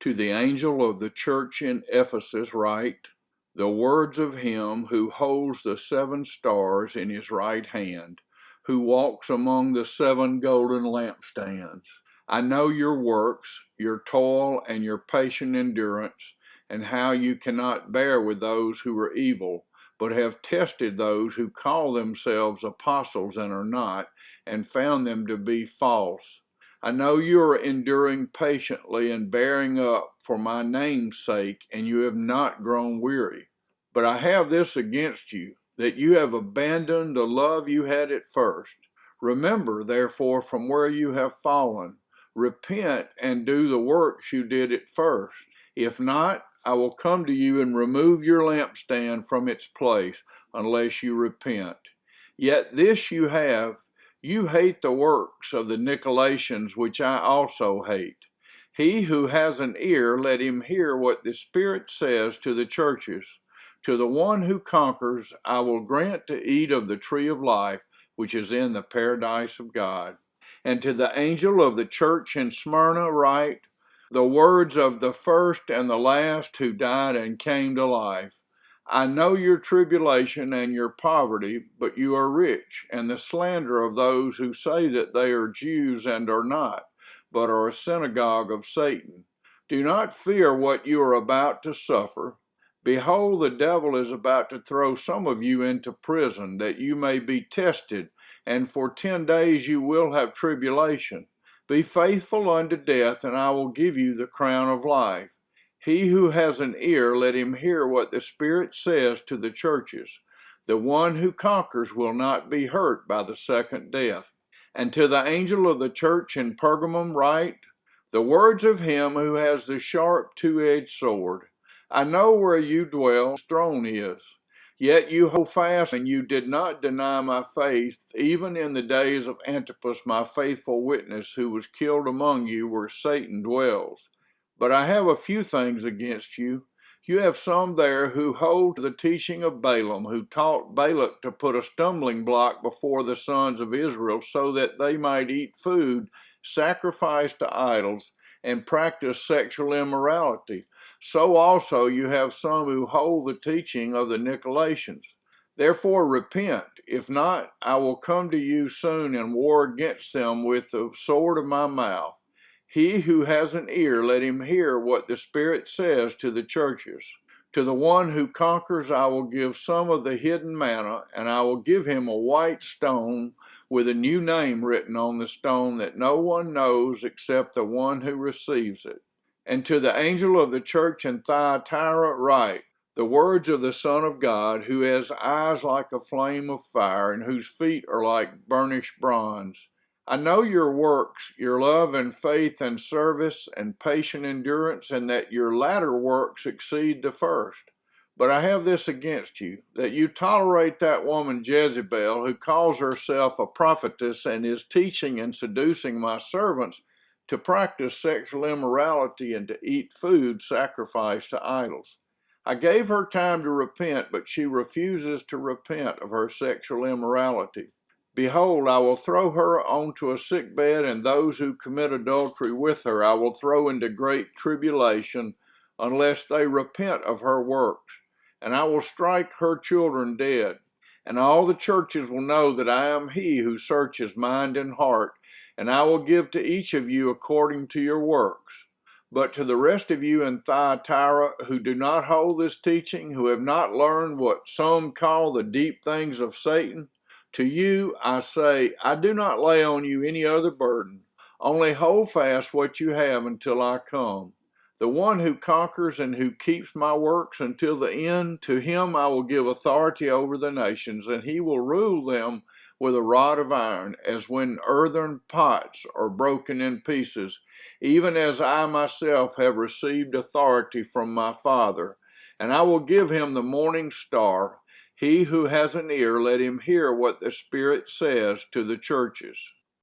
To the angel of the church in Ephesus write, the words of him who holds the seven stars in his right hand, who walks among the seven golden lampstands. I know your works, your toil, and your patient endurance, and how you cannot bear with those who are evil, but have tested those who call themselves apostles and are not, and found them to be false. I know you are enduring patiently and bearing up for my name's sake, and you have not grown weary. But I have this against you, that you have abandoned the love you had at first. Remember, therefore, from where you have fallen. Repent and do the works you did at first. If not, I will come to you and remove your lampstand from its place, unless you repent. Yet this you have, you hate the works of the Nicolaitans, which I also hate. He who has an ear, let him hear what the Spirit says to the churches. To the one who conquers, I will grant to eat of the tree of life, which is in the paradise of God. And to the angel of the church in Smyrna write, the words of the first and the last who died and came to life. I know your tribulation and your poverty, but you are rich, and the slander of those who say that they are Jews and are not, but are a synagogue of Satan. Do not fear what you are about to suffer. Behold, the devil is about to throw some of you into prison, that you may be tested, and for 10 days you will have tribulation. Be faithful unto death, and I will give you the crown of life. He who has an ear, let him hear what the Spirit says to the churches. The one who conquers will not be hurt by the second death. And to the angel of the church in Pergamum write, the words of him who has the sharp two-edged sword. I know where you dwell, throne is. Yet you hold fast, and you did not deny my faith, even in the days of Antipas, my faithful witness, who was killed among you where Satan dwells. But I have a few things against you. You have some there who hold to the teaching of Balaam, who taught Balak to put a stumbling block before the sons of Israel, so that they might eat food sacrificed to idols and practice sexual immorality. So also you have some who hold the teaching of the Nicolaitans. Therefore repent. If not, I will come to you soon and war against them with the sword of my mouth. He who has an ear, let him hear what the Spirit says to the churches. To the one who conquers, I will give some of the hidden manna, and I will give him a white stone with a new name written on the stone that no one knows except the one who receives it. And to the angel of the church in Thyatira write, the words of the Son of God, who has eyes like a flame of fire, and whose feet are like burnished bronze. I know your works, your love and faith and service and patient endurance, and that your latter works exceed the first. But I have this against you, that you tolerate that woman Jezebel, who calls herself a prophetess and is teaching and seducing my servants to practice sexual immorality and to eat food sacrificed to idols. I gave her time to repent, but she refuses to repent of her sexual immorality. Behold, I will throw her onto a sick bed, and those who commit adultery with her I will throw into great tribulation, unless they repent of her works. And I will strike her children dead. And all the churches will know that I am he who searches mind and heart, and I will give to each of you according to your works. But to the rest of you in Thyatira who do not hold this teaching, who have not learned what some call the deep things of Satan, to you I say, I do not lay on you any other burden. Only hold fast what you have until I come. The one who conquers and who keeps my works until the end, to him I will give authority over the nations, and he will rule them with a rod of iron, as when earthen pots are broken in pieces, even as I myself have received authority from my Father. And I will give him the morning star. He who has an ear, let him hear what the Spirit says to the churches.